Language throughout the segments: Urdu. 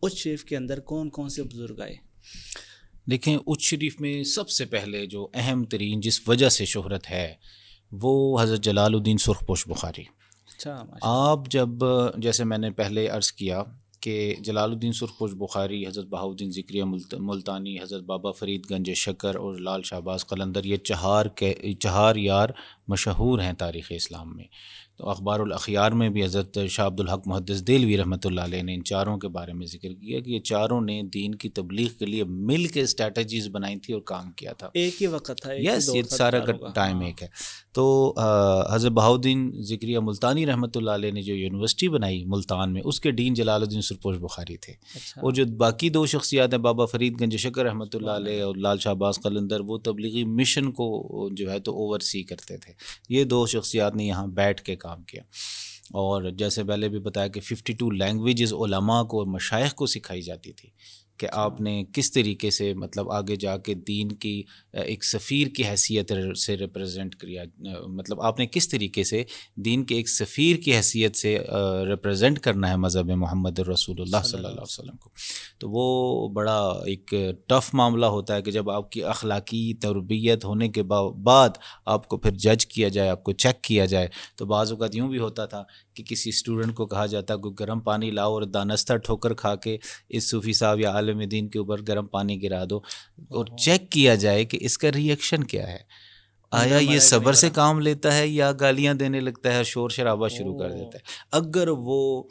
اچ شریف کے اندر کون کون سے بزرگ آئے؟ دیکھیں اچ شریف میں سب سے پہلے جو اہم ترین جس وجہ سے شہرت ہے وہ حضرت جلال الدین سرخ پوش بخاری. اچھا ماشاء اللہ. آپ جب جیسے میں نے پہلے عرض کیا کہ جلال الدین سرخ پوش بخاری، حضرت بہاؤالدین ذکریہ ملتانی، حضرت بابا فرید گنج شکر اور لال شہباز قلندر، یہ چہار یار مشہور ہیں تاریخ اسلام میں. تو اخبار الاخیار میں بھی حضرت شاہ عبد الحق محدث دہلوی رحمۃ اللہ علیہ نے ان چاروں کے بارے میں ذکر کیا کہ یہ چاروں نے دین کی تبلیغ کے لیے مل کے اسٹریٹجیز بنائی تھی اور کام کیا تھا. ایک ہی وقت تھا، ایک ہی یس، دور یہ تھا سارا چاروں کا. ٹائم ہاں. ایک ہے. تو حضرت بہاؤالدین ذکریہ ملتانی رحمۃ اللہ علیہ نے جو یونیورسٹی بنائی ملتان میں، اس کے ڈین جلال الدین سرپوش بخاری تھے. اچھا. اور جو باقی دو شخصیات ہیں، بابا فرید گنج شکر رحمۃ اللہ علیہ اور لال شہباز قلندر، وہ تبلیغی مشن کو جو ہے تو اوور سی کرتے تھے. یہ دو شخصیات نے یہاں بیٹھ کے کام کیا. اور جیسے پہلے بھی بتایا کہ 52 لینگویجز علماء کو، مشائخ کو سکھائی جاتی تھی کہ آپ نے کس طریقے سے مطلب آگے جا کے دین کی ایک سفیر کی حیثیت سے ریپرزینٹ کیا، مطلب آپ نے کس طریقے سے دین کے ایک سفیر کی حیثیت سے ریپرزینٹ کرنا ہے مذہب محمد رسول اللہ صلی اللہ علیہ وسلم کو. تو وہ بڑا ایک ٹف معاملہ ہوتا ہے کہ جب آپ کی اخلاقی تربیت ہونے کے بعد آپ کو پھر جج کیا جائے، آپ کو چیک کیا جائے. تو بعض اوقات یوں بھی ہوتا تھا کہ کسی اسٹوڈنٹ کو کہا جاتا کوئی گرم پانی لاؤ اور دانستہ ٹھوکر کھا کے اس صوفی صاحب یا عالم دین کے اوپر گرم پانی گرا دو، اور چیک کیا جائے کہ اس کا ری ایکشن کیا ہے. آیا یہ صبر سے کام لیتا ہے یا گالیاں دینے لگتا ہے، شور شرابہ شروع کر دیتا ہے. اگر وہ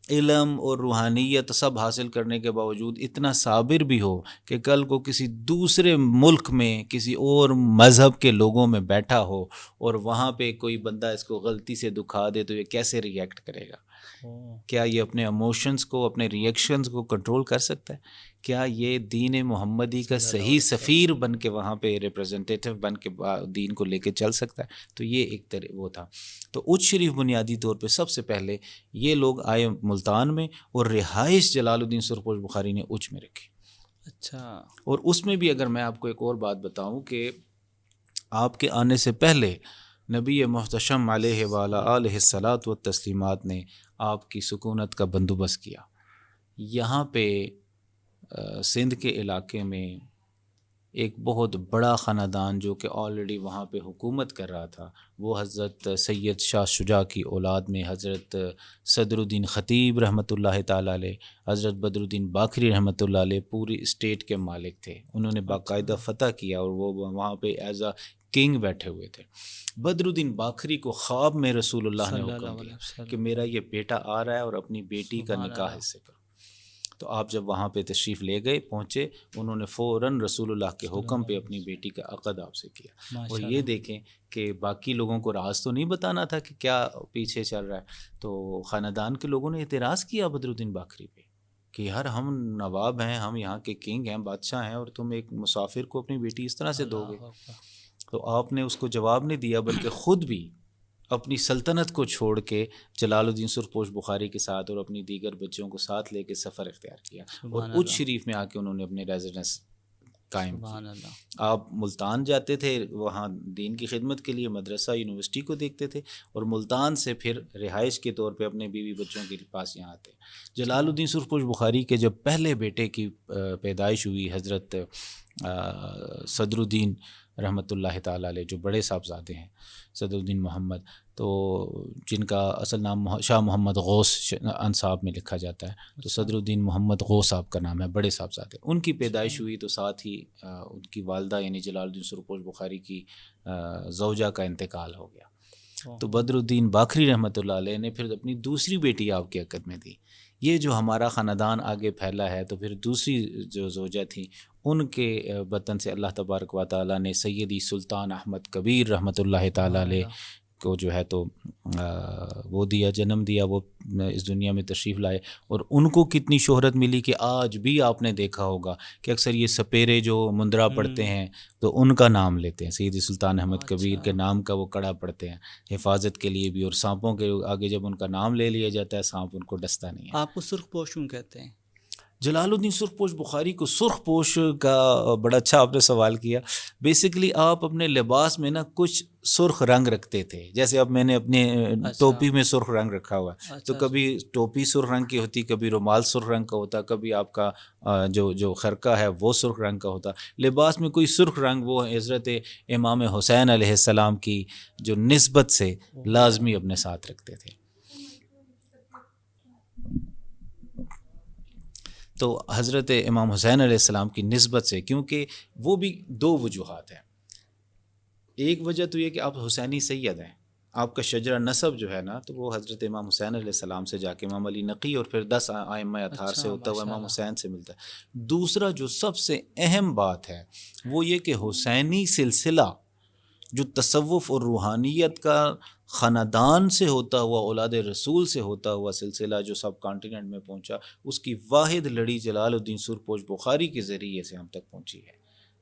علم اور روحانیت سب حاصل کرنے کے باوجود اتنا صابر بھی ہو کہ کل کو کسی دوسرے ملک میں کسی اور مذہب کے لوگوں میں بیٹھا ہو اور وہاں پہ کوئی بندہ اس کو غلطی سے دکھا دے تو یہ کیسے ری ایکٹ کرے گا؟ کیا یہ اپنے ایموشنز کو، اپنے ری ایکشنز کو کنٹرول کر سکتا ہے؟ کیا یہ دین محمدی کا صحیح سفیر بن کے وہاں پہ ریپرزنٹیٹیو بن کے دین کو لے کے چل سکتا ہے؟ تو یہ ایک وہ تھا. تو اچ شریف بنیادی طور پہ سب سے پہلے یہ لوگ آئے ملتان میں، اور رہائش جلال الدین سرپوش بخاری نے اچ میں رکھی. اچھا. اور اس میں بھی اگر میں آپ کو ایک اور بات بتاؤں کہ آپ کے آنے سے پہلے نبی محتشم علیہ وآلہ آلہ الصلاۃ والتسلیمات نے آپ کی سکونت کا بندوبست کیا. یہاں پہ سندھ کے علاقے میں ایک بہت بڑا خاندان جو کہ آلریڈی وہاں پہ حکومت کر رہا تھا، وہ حضرت سید شاہ شجاع کی اولاد میں حضرت صدر الدین خطیب رحمۃ اللہ تعالیٰ علیہ، حضرت بدر الدین باکری رحمۃ اللہ علیہ پوری اسٹیٹ کے مالک تھے. انہوں نے باقاعدہ فتح کیا اور وہ وہاں پہ ایز اے کنگ بیٹھے ہوئے تھے. بدر الدین باکری کو خواب میں رسول اللہ نے حکم دیا کہ میرا یہ بیٹا آ رہا ہے اور اپنی بیٹی کا نکاح اس سے کرو. تو آپ جب وہاں پہ تشریف لے گئے، پہنچے، انہوں نے فوراً رسول اللہ کے حکم پہ اپنی بیٹی کا عقد آپ سے کیا. اور یہ دیکھیں کہ باقی لوگوں کو راز تو نہیں بتانا تھا کہ کیا پیچھے چل رہا ہے. تو خاندان کے لوگوں نے اعتراض کیا بدر الدین باکری پہ کہ یار ہم نواب ہیں، ہم یہاں کے کنگ ہیں، بادشاہ ہیں، اور تم ایک مسافر کو اپنی بیٹی اس طرح سے دو گے. تو آپ نے اس کو جواب نہیں دیا، بلکہ خود بھی اپنی سلطنت کو چھوڑ کے جلال الدین سرپوش بخاری کے ساتھ اور اپنی دیگر بچوں کو ساتھ لے کے سفر اختیار کیا، اور اچ شریف میں آ کے انہوں نے اپنے ریزیڈنس قائم کی. آپ ملتان جاتے تھے، وہاں دین کی خدمت کے لیے مدرسہ یونیورسٹی کو دیکھتے تھے، اور ملتان سے پھر رہائش کے طور پہ اپنے بیوی بچوں کے پاس یہاں آتے. جلال الدین سرپوش بخاری کے جب پہلے بیٹے کی پیدائش ہوئی، حضرت صدر الدین رحمۃ اللہ تعالیٰ علیہ، جو بڑے صاحبزادے ہیں صدر الدین محمد، تو جن کا اصل نام شاہ محمد غوث انصاب میں لکھا جاتا ہے، تو صدر الدین محمد غوث صاحب کا نام ہے، بڑے صاحبزادے. ان کی پیدائش ہوئی تو ساتھ ہی ان کی والدہ یعنی جلال الدین سرپوش بخاری کی زوجہ کا انتقال ہو گیا. تو بدر الدین باکری رحمۃ اللہ علیہ نے پھر اپنی دوسری بیٹی آپ کے عقد میں دی. یہ جو ہمارا خاندان آگے پھیلا ہے، تو پھر دوسری جو زوجہ تھیں ان کے وطن سے اللہ تبارک و تعالیٰ نے سیدی سلطان احمد کبیر رحمۃ اللہ تعالیٰ علیہ کو جو ہے تو وہ دیا، جنم دیا، وہ اس دنیا میں تشریف لائے. اور ان کو کتنی شہرت ملی کہ آج بھی آپ نے دیکھا ہوگا کہ اکثر یہ سپیرے جو مندرا پڑھتے ہیں تو ان کا نام لیتے ہیں، سیدی سلطان احمد کبیر کے نام کا وہ کڑا پڑھتے ہیں حفاظت کے لیے بھی. اور سانپوں کے آگے جب ان کا نام لے لیا جاتا ہے، سانپ ان کو ڈستا نہیں ہے. آپ کو سرخ پوش کیوں کہتے ہیں؟ جلال الدین سرخ پوش بخاری کو سرخ پوش کا بڑا اچھا آپ نے سوال کیا. بیسیکلی آپ اپنے لباس میں نا کچھ سرخ رنگ رکھتے تھے، جیسے اب میں نے اپنے ٹوپی میں سرخ رنگ رکھا ہوا ہے، تو کبھی ٹوپی سرخ رنگ کی ہوتی، کبھی رومال سرخ رنگ کا ہوتا، کبھی آپ کا جو خرقہ ہے وہ سرخ رنگ کا ہوتا. لباس میں کوئی سرخ رنگ وہ حضرت امام حسین علیہ السلام کی جو نسبت سے لازمی اپنے ساتھ رکھتے تھے. تو حضرت امام حسین علیہ السلام کی نسبت سے، کیونکہ وہ بھی دو وجوہات ہیں. ایک وجہ تو یہ کہ آپ حسینی سید ہیں، آپ کا شجرہ نسب جو ہے نا تو وہ حضرت امام حسین علیہ السلام سے جا کے امام علی نقی اور پھر 10 ائمہ اطہار سے ہوتا ہوا امام حسین سے ملتا ہے. دوسرا جو سب سے اہم بات ہے وہ یہ کہ حسینی سلسلہ جو تصوف اور روحانیت کا خاندان سے ہوتا ہوا، اولاد رسول سے ہوتا ہوا سلسلہ جو سب کانٹیننٹ میں پہنچا، اس کی واحد لڑی جلال الدین سرخ پوش بخاری کے ذریعے سے ہم تک پہنچی ہے،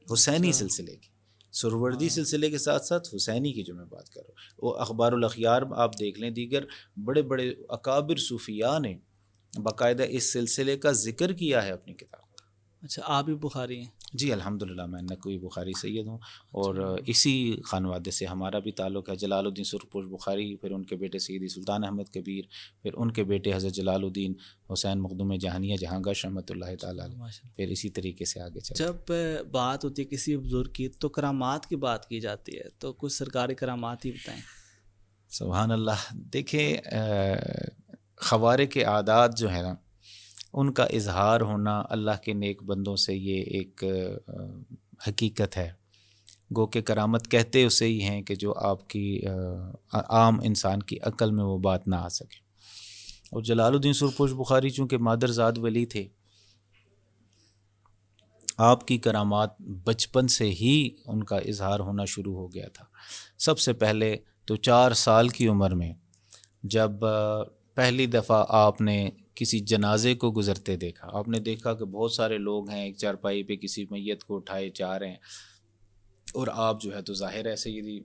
حسینی سلسلے کی. سروردی سلسلے کے ساتھ ساتھ حسینی کی جو میں بات کر رہا ہوں، وہ اخبار الاخیار آپ دیکھ لیں، دیگر بڑے بڑے اکابر صوفیاء نے باقاعدہ اس سلسلے کا ذکر کیا ہے اپنی کتاب. اچھا، آپ بھی بخاری ہیں؟ جی الحمدللہ، میں نقوی بخاری سید ہوں، اور اسی خانوادے سے ہمارا بھی تعلق ہے. جلال الدین سرخ پوش بخاری، پھر ان کے بیٹے سیدی سلطان احمد کبیر، پھر ان کے بیٹے حضرت جلال الدین حسین مخدوم جہانیہ جہانگشت رحمۃ اللہ تعالیٰ علیہ، پھر اسی طریقے سے آگے چلے. جب بات ہوتی ہے کسی بزرگ کی تو کرامات کی بات کی جاتی ہے، تو کچھ سرکاری کرامات ہی بتائیں. سبحان اللہ. دیکھیں، خوارق عادات جو ہے نا ان کا اظہار ہونا اللہ کے نیک بندوں سے یہ ایک حقیقت ہے. گو کہ کرامت کہتے اسے ہی ہیں کہ جو آپ کی عام انسان کی عقل میں وہ بات نہ آ سکے. اور جلال الدین سرخ پوش بخاری چونکہ مادرزاد ولی تھے، آپ کی کرامات بچپن سے ہی ان کا اظہار ہونا شروع ہو گیا تھا. سب سے پہلے تو 4 سال کی عمر میں جب پہلی دفعہ آپ نے کسی جنازے کو گزرتے دیکھا، آپ نے دیکھا کہ بہت سارے لوگ ہیں ایک چارپائی پہ کسی میت کو اٹھائے جا رہے ہیں، اور آپ جو ہے تو ظاہر ہے سیدی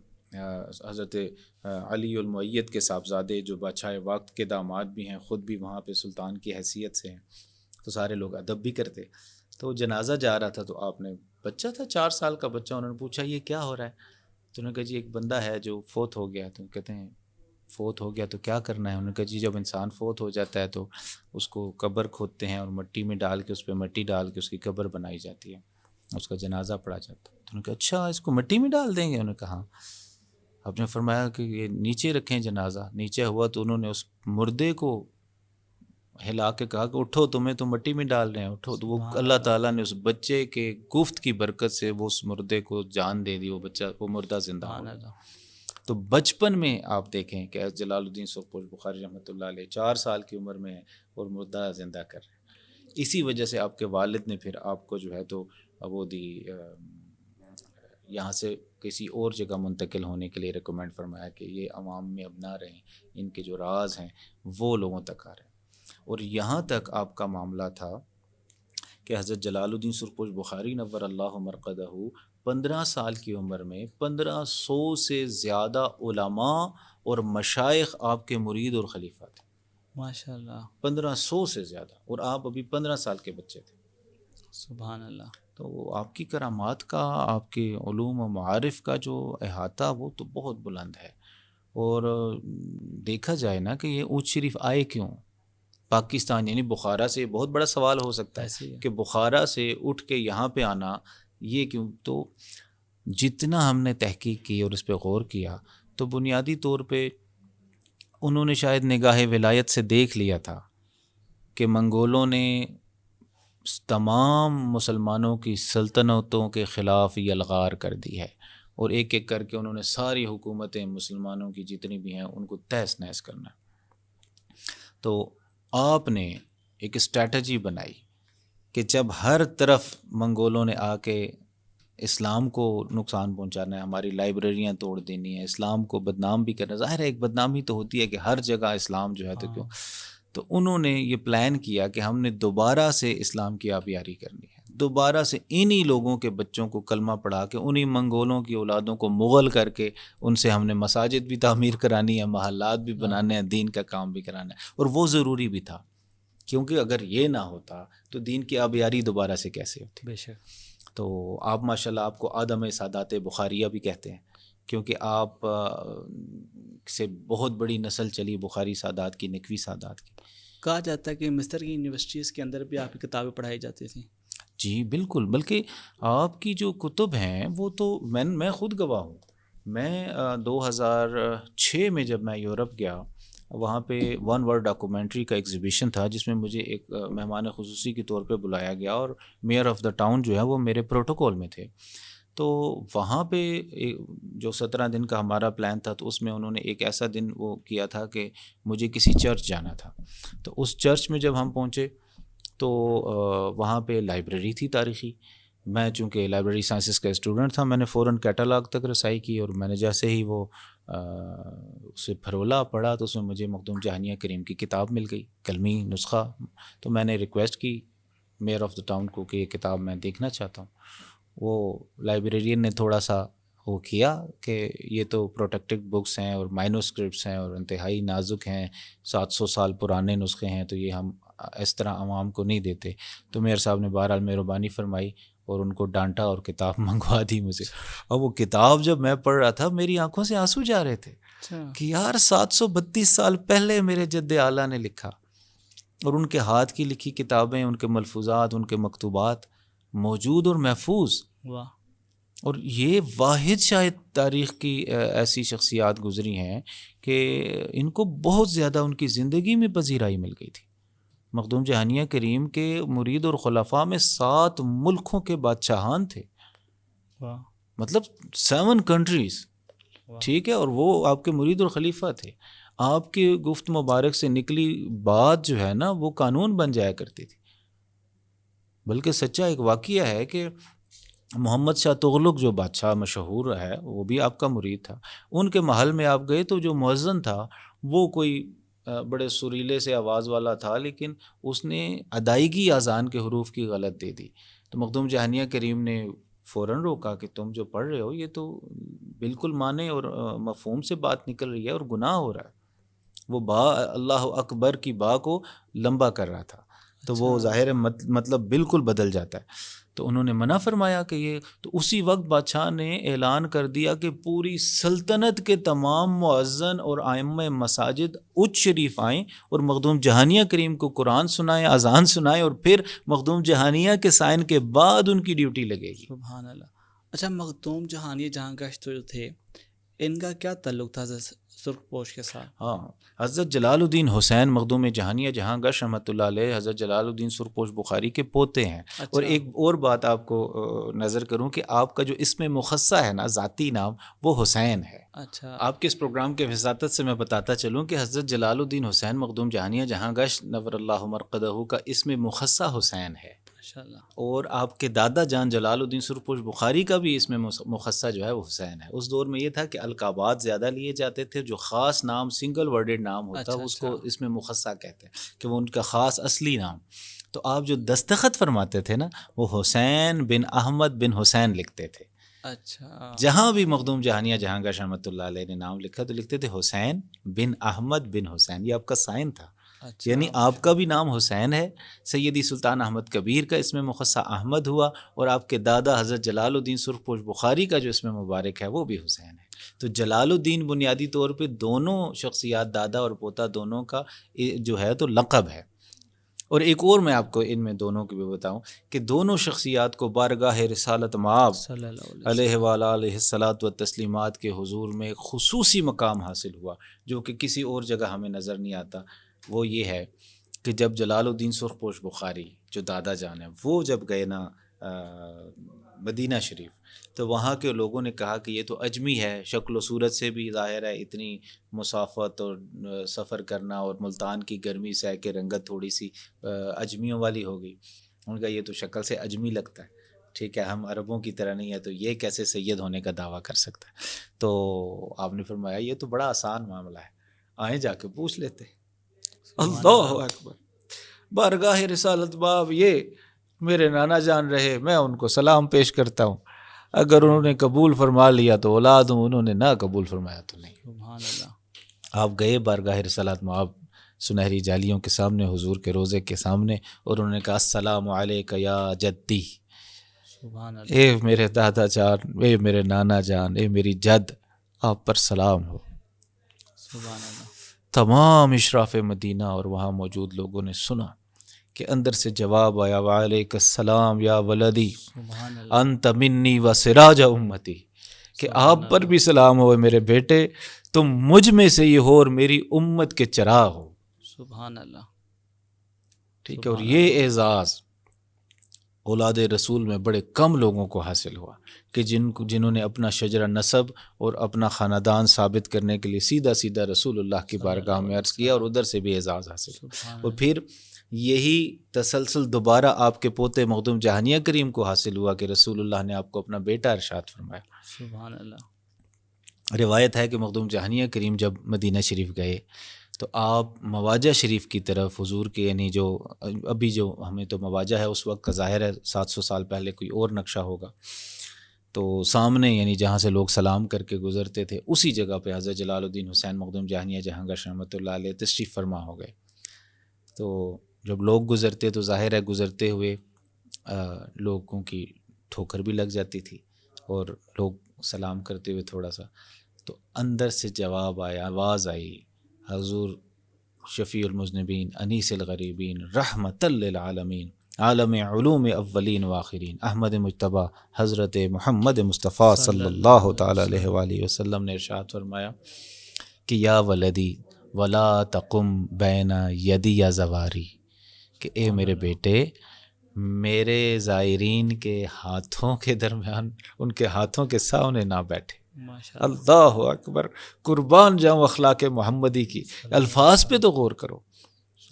حضرت علی المؤید کے صاحبزادے جو بادشاہ وقت کے داماد بھی ہیں، خود بھی وہاں پہ سلطان کی حیثیت سے ہیں، تو سارے لوگ ادب بھی کرتے. تو جنازہ جا رہا تھا، تو آپ نے، بچہ تھا 4 سال کا بچہ، انہوں نے پوچھا یہ کیا ہو رہا ہے؟ تو انہوں نے کہا جی ایک بندہ ہے جو فوت ہو گیا. تو کہتے ہیں فوت ہو گیا تو کیا کرنا ہے؟ انہوں نے کہا جی جب انسان فوت ہو جاتا ہے تو اس کو قبر کھودتے ہیں اور مٹی میں ڈال کے، اس پہ مٹی ڈال کے اس کی قبر بنائی جاتی ہے، اس کا جنازہ پڑھا جاتا ہے. تو انہوں نے کہا اچھا اس کو مٹی میں ڈال دیں گے؟ انہوں نے کہا ہاں. آپ نے فرمایا کہ یہ نیچے رکھیں جنازہ. نیچے ہوا تو انہوں نے اس مردے کو ہلا کے کہا کہ اٹھو، تمہیں تو مٹی میں ڈال رہے ہیں، اٹھو. تو وہ اللہ تعالیٰ نے اس بچے کے گفت کی برکت سے وہ اس مردے کو جان دے دی، وہ بچہ، وہ مردہ زندہ ہو گیا. تو بچپن میں آپ دیکھیں کہ جلال الدین سرخ پوش بخاری رحمۃ اللہ علیہ 4 سال کی عمر میں اور مردہ زندہ کر رہے ہیں. اسی وجہ سے آپ کے والد نے پھر آپ کو جو ہے تو وہ دی یہاں سے کسی اور جگہ منتقل ہونے کے لیے ریکمینڈ فرمایا کہ یہ عوام میں اب نہ رہیں، ان کے جو راز ہیں وہ لوگوں تک آ رہے ہیں. اور یہاں تک آپ کا معاملہ تھا کہ حضرت جلال الدین سرخ پوش بخاری نور اللہ مرقدہ 15 سال کی عمر میں 1500 سے زیادہ علماء اور مشائخ آپ کے مرید اور خلیفہ تھے. ماشاء اللہ، 1500 سے زیادہ، اور آپ ابھی 15 سال کے بچے تھے. سبحان اللہ. تو آپ کی کرامات کا، آپ کے علوم و معارف کا جو احاطہ وہ تو بہت بلند ہے. اور دیکھا جائے نا کہ یہ اونچ شریف آئے کیوں پاکستان، یعنی بخارا سے؟ بہت بڑا سوال ہو سکتا ہے کہ بخارا سے اٹھ کے یہاں پہ آنا یہ کیوں. تو جتنا ہم نے تحقیق کی اور اس پہ غور کیا تو بنیادی طور پہ انہوں نے شاید نگاہ ولایت سے دیکھ لیا تھا کہ منگولوں نے تمام مسلمانوں کی سلطنتوں کے خلاف یلغار کر دی ہے، اور ایک ایک کر کے انہوں نے ساری حکومتیں مسلمانوں کی جتنی بھی ہیں ان کو تہس نہس کرنا. تو آپ نے ایک اسٹریٹجی بنائی کہ جب ہر طرف منگولوں نے آ کے اسلام کو نقصان پہنچانا ہے، ہماری لائبریریاں توڑ دینی ہے، اسلام کو بدنام بھی کرنا، ظاہر ہے ایک بدنامی تو ہوتی ہے کہ ہر جگہ اسلام جو ہے تو کیوں. تو انہوں نے یہ پلان کیا کہ ہم نے دوبارہ سے اسلام کی آبیاری کرنی ہے، دوبارہ سے انہی لوگوں کے بچوں کو کلمہ پڑھا کے، انہی منگولوں کی اولادوں کو مغل کر کے ان سے ہم نے مساجد بھی تعمیر کرانی ہے، محلات بھی بنانے ہیں، دین کا کام بھی کرانا ہے. اور وہ ضروری بھی تھا کیونکہ اگر یہ نہ ہوتا تو دین کی آبیاری دوبارہ سے کیسے ہوتی. بے شک. تو آپ ماشاءاللہ آپ کو آدم سادات بخاریہ بھی کہتے ہیں، کیونکہ آپ سے بہت بڑی نسل چلی بخاری سادات کی، نقوی سادات کی. کہا جاتا ہے کہ مصر کی یونیورسٹیز کے اندر بھی آپ کی کتابیں پڑھائی جاتی تھیں. جی بالکل، بلکہ آپ کی جو کتب ہیں وہ تو میں خود گواہ ہوں. میں 2006 میں جب میں یورپ گیا، وہاں پہ ون ورڈ ڈاکومنٹری کا ایگزیبیشن تھا جس میں مجھے ایک مہمان خصوصی کے طور پہ بلایا گیا، اور میئر آف دا ٹاؤن جو ہے وہ میرے پروٹوکول میں تھے. تو وہاں پہ جو 17 دن کا ہمارا پلان تھا، تو اس میں انہوں نے ایک ایسا دن وہ کیا تھا کہ مجھے کسی چرچ جانا تھا. تو اس چرچ میں جب ہم پہنچے تو وہاں پہ لائبریری تھی تاریخی. میں چونکہ لائبریری سائنسز کا اسٹوڈنٹ تھا، میں نے فوراً کیٹالاگ تک رسائی کی، اور میں نے جیسے ہی وہ اسے پھرولا پڑھا تو اس میں مجھے مخدوم جہانیہ کریم کی کتاب مل گئی، قلمی نسخہ. تو میں نے ریکویسٹ کی میئر آف دا ٹاؤن کو کہ یہ کتاب میں دیکھنا چاہتا ہوں. وہ لائبریرین نے تھوڑا سا وہ کیا کہ یہ تو پروٹیکٹڈ بکس ہیں اور مائنوسکرپٹس ہیں اور انتہائی نازک ہیں، 700 سال پرانے نسخے ہیں، تو یہ ہم اس طرح عوام کو نہیں دیتے. تو میئر صاحب نے بہرحال مہربانی فرمائی اور ان کو ڈانٹا اور کتاب منگوا دی مجھے. اور وہ کتاب جب میں پڑھ رہا تھا میری آنکھوں سے آنسو جا رہے تھے کہ یار 732 سال پہلے میرے جد اعلیٰ نے لکھا، اور ان کے ہاتھ کی لکھی کتابیں، ان کے ملفوظات، ان کے مکتوبات موجود اور محفوظ. واہ. اور یہ واحد شاید تاریخ کی ایسی شخصیات گزری ہیں کہ ان کو بہت زیادہ ان کی زندگی میں پذیرائی مل گئی تھی. مخدوم جہانیہ کریم کے مرید اور خلفاء میں 7 ملکوں کے بادشاہان تھے. واہ. مطلب 7 کنٹریز. ٹھیک ہے، اور وہ آپ کے مرید اور خلیفہ تھے. آپ کی گفت مبارک سے نکلی بات جو ہے نا وہ قانون بن جایا کرتی تھی. بلکہ سچا ایک واقعہ ہے کہ محمد شاہ تغلق جو بادشاہ مشہور ہے وہ بھی آپ کا مرید تھا. ان کے محل میں آپ گئے تو جو مؤذن تھا وہ کوئی بڑے سریلے سے آواز والا تھا، لیکن اس نے ادائیگی اذان کے حروف کی غلط دے دی. تو مخدوم جہانیہ کریم نے فوراً روکا کہ تم جو پڑھ رہے ہو یہ تو بالکل معنی اور مفہوم سے بات نکل رہی ہے اور گناہ ہو رہا ہے. وہ با اللہ اکبر کی با کو لمبا کر رہا تھا، تو وہ ظاہر مطلب بالکل بدل جاتا ہے. تو انہوں نے منع فرمایا کہ یہ، تو اسی وقت بادشاہ نے اعلان کر دیا کہ پوری سلطنت کے تمام مؤذن اور ائمہ مساجد اچ شریف آئیں اور مخدوم جہانیہ کریم کو قرآن سنائیں، اذان سنائیں، اور پھر مخدوم جہانیہ کے سائن کے بعد ان کی ڈیوٹی لگے گی. سبحان اللہ. اچھا، مخدوم جہانیہ جہاں گشت جو تھے ان کا کیا تعلق تھا سرخ پوش کے ساتھ؟ ہاں، حضرت جلال الدین حسین مخدوم جہانیہ جہاں گش رحمۃ اللہ علیہ حضرت جلال الدین سرخ پوش بخاری کے پوتے ہیں. اور ایک اور بات آپ کو نظر کروں کہ آپ کا جو اسم مخصہ ہے نا، ذاتی نام، وہ حسین ہے. اچھا، آپ کے اس پروگرام کے وساطت سے میں بتاتا چلوں کہ حضرت جلال الدین حسین مخدوم جہانیہ جہاں گش نور اللہ مرقدہ کا اسم مخصہ حسین ہے. اور آپ کے دادا جان جلال الدین سرخ پوش بخاری کا بھی اس میں مخصہ جو ہے وہ حسین ہے. اس دور میں یہ تھا کہ القابات زیادہ لیے جاتے تھے، جو خاص نام سنگل ورڈڈ نام ہوتا اس کو اس میں مخصہ کہتے ہیں کہ وہ ان کا خاص اصلی نام. تو آپ جو دستخط فرماتے تھے نا وہ حسین بن احمد بن حسین لکھتے تھے. اچھا، جہاں بھی مخدوم جہانیہ جہاں گش رحمۃ اللہ علیہ نے نام لکھا تو لکھتے تھے حسین بن احمد بن حسین. یہ آپ کا سائن تھا. یعنی آپ کا بھی نام حسین ہے. سیدی سلطان احمد کبیر کا اسم مخصہ احمد ہوا، اور آپ کے دادا حضرت جلال الدین سرخ پوش بخاری کا جو اسم مبارک ہے وہ بھی حسین ہے. تو جلال الدین بنیادی طور پہ دونوں شخصیات، دادا اور پوتا دونوں کا جو ہے تو لقب ہے. اور ایک اور میں آپ کو ان میں دونوں کی بھی بتاؤں کہ دونوں شخصیات کو بارگاہ رسالت مآب علیہ وآلہ الصلاۃ والتسلیمات کے حضور میں ایک خصوصی مقام حاصل ہوا جو کہ کسی اور جگہ ہمیں نظر نہیں آتا. وہ یہ ہے کہ جب جلال الدین سرخ پوش بخاری جو دادا جان ہیں وہ جب گئے نا مدینہ شریف، تو وہاں کے لوگوں نے کہا کہ یہ تو اجمی ہے، شکل و صورت سے بھی ظاہر ہے اتنی مسافت اور سفر کرنا، اور ملتان کی گرمی سہ کے رنگت تھوڑی سی اجمیوں والی ہو گئی. ان کا یہ تو شکل سے اجمی لگتا ہے، ٹھیک ہے، ہم عربوں کی طرح نہیں ہے، تو یہ کیسے سید ہونے کا دعویٰ کر سکتا ہے. تو آپ نے فرمایا یہ تو بڑا آسان معاملہ ہے، آئیں جا کے پوچھ لیتے. اللہ اکبر. بارگاہ رسالت باب یہ میرے نانا جان رہے، میں ان کو سلام پیش کرتا ہوں. اگر انہوں نے قبول فرما لیا تو اولاد ہوں، انہوں نے نہ قبول فرمایا تو نہیں. سبحان اللہ. آپ گئے بارگاہ رسالت باب سنہری جالیوں کے سامنے حضور کے روضے کے سامنے، اور انہوں نے کہا السلام علیک یا جدی، سبحان اللہ، اے میرے دادا جان، اے میرے نانا جان، اے میری جد، آپ پر سلام ہو۔ سبحان اللہ، تمام اشراف مدینہ اور وہاں موجود لوگوں نے سنا کہ اندر سے جواب آیا وعلیک السلام یا ولدی سبحان اللہ، انت منی و سراج امتی، کہ آپ پر بھی سلام ہو میرے بیٹے، تم مجھ میں سے ہی ہو اور میری امت کے چراغ ہو۔ سبحان اللہ، ٹھیک ہے، اور یہ اعزاز اولاد رسول میں بڑے کم لوگوں کو حاصل ہوا کہ جنہوں نے اپنا شجرہ نسب اور اپنا خاندان ثابت کرنے کے لیے سیدھا سیدھا رسول اللہ کی بارگاہ میں عرض کیا، اور ادھر سے بھی اعزاز حاصل ہوا، اور پھر یہی تسلسل دوبارہ آپ کے پوتے مخدوم جہانیہ کریم کو حاصل ہوا کہ رسول اللہ نے آپ کو اپنا بیٹا ارشاد فرمایا۔ سبحان اللہ، روایت ہے کہ مخدوم جہانیہ کریم جب مدینہ شریف گئے تو آپ مواجہ شریف کی طرف حضور کے، یعنی جو ابھی جو ہمیں تو مواجہ ہے اس وقت کا ظاہر ہے 700 سال پہلے کوئی اور نقشہ ہوگا، تو سامنے یعنی جہاں سے لوگ سلام کر کے گزرتے تھے اسی جگہ پہ حضرت جلال الدین حسین مخدوم جہانیہ جہاں گشت رحمۃ اللہ علیہ تشریف فرما ہو گئے۔ تو جب لوگ گزرتے تو ظاہر ہے گزرتے ہوئے لوگوں کی ٹھوکر بھی لگ جاتی تھی، اور لوگ سلام کرتے ہوئے تھوڑا سا، تو اندر سے جواب آیا، آواز آئی، حضور شفیع المذنبین انیس الغریبین رحمت للعالمین عالم علوم اولین و آخرین احمد مجتبیٰ حضرت محمد مصطفیٰ صلی اللہ تعالیٰ علیہ وآلہ وسلم نے ارشاد فرمایا کہ یا ولدی ولا تقم بین یدی یا زواری، کہ اے میرے بیٹے میرے زائرین کے ہاتھوں کے درمیان، ان کے ہاتھوں کے سامنے نہ بیٹھے۔ اللہ اکبر، قربان جاؤں اخلاق محمدی کی الفاظ پہ تو غور کرو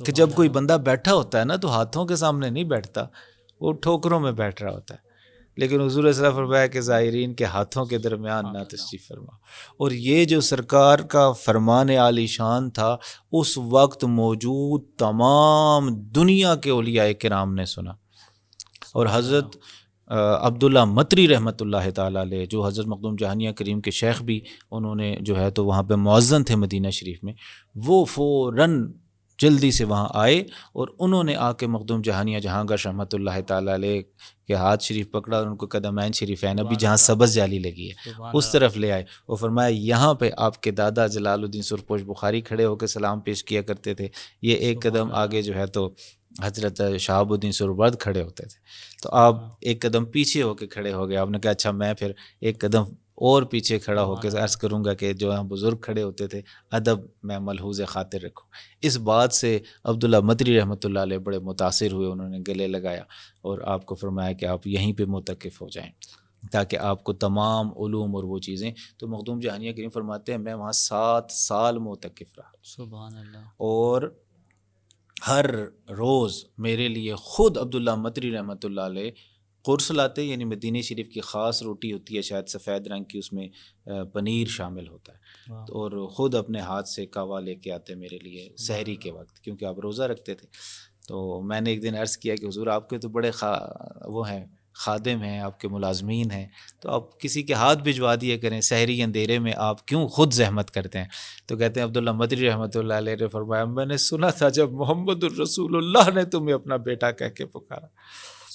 کہ جب کوئی بندہ بیٹھا ہوتا ہے نا تو ہاتھوں کے سامنے نہیں بیٹھتا، وہ ٹھوکروں میں بیٹھ رہا ہوتا ہے، لیکن حضور صلی اللہ علیہ وسلم فرمایا کہ زائرین کے ہاتھوں کے درمیان نہ تشریف فرما۔ اور یہ جو سرکار کا فرمان عالی شان تھا اس وقت موجود تمام دنیا کے اولیاء کرام نے سنا، اور حضرت عبداللہ مطری رحمۃ اللہ تعالیٰ علیہ جو حضرت مخدوم جہانیہ کریم کے شیخ بھی انہوں نے جو ہے تو وہاں پہ مؤذن تھے مدینہ شریف میں، وہ فوراً جلدی سے وہاں آئے اور انہوں نے آ کے مخدوم جہانیہ جہاں گشت رحمۃ اللہ تعالیٰ علیہ کے ہاتھ شریف پکڑا اور ان کو قدمین شریفین ابھی جہاں سبز جالی لگی ہے اس طرف لے آئے، اور فرمایا یہاں پہ آپ کے دادا جلال الدین سرپوش بخاری کھڑے ہو کے سلام پیش کیا کرتے تھے، یہ ایک قدم آگے جو ہے تو حضرت شہاب الدین سہروردی کھڑے ہوتے تھے، تو آپ ایک قدم پیچھے ہو کے کھڑے ہو گئے۔ آپ نے کہا اچھا میں پھر ایک قدم اور پیچھے کھڑا ہو کے عرض کروں گا کہ جو بزرگ کھڑے ہوتے تھے ادب میں ملحوظ خاطر رکھوں۔ اس بات سے عبداللہ مدری رحمۃ اللہ علیہ بڑے متاثر ہوئے، انہوں نے گلے لگایا اور آپ کو فرمایا کہ آپ یہیں پہ معتکف ہو جائیں تاکہ آپ کو تمام علوم اور وہ چیزیں۔ تو مخدوم جہانیہ کریم فرماتے ہیں میں وہاں 7 سال معتکف رہا، سبحان اللہ، اور ہر روز میرے لیے خود عبداللہ مطری رحمۃ اللہ علیہ قرص لاتے، یعنی مدینہ شریف کی خاص روٹی ہوتی ہے شاید سفید رنگ کی، اس میں پنیر شامل ہوتا ہے، اور خود اپنے ہاتھ سے کہوا لے کے آتے میرے لیے سحری کے وقت، کیونکہ آپ روزہ رکھتے تھے۔ تو میں نے ایک دن عرض کیا کہ حضور آپ کے تو بڑے وہ ہیں خادم ہیں، آپ کے ملازمین ہیں، تو آپ کسی کے ہاتھ بھجوا دیا کریں، سحری اندھیرے میں آپ کیوں خود زحمت کرتے ہیں؟ تو کہتے ہیں عبداللہ مدری رحمۃ اللہ علیہ نے فرمایا میں نے سنا تھا جب محمد الرسول اللہ نے تمہیں اپنا بیٹا کہہ کے پکارا،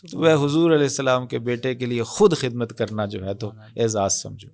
تو میں حضور علیہ السلام کے بیٹے کے لیے خود خدمت کرنا جو ہے تو اعزاز سمجھو۔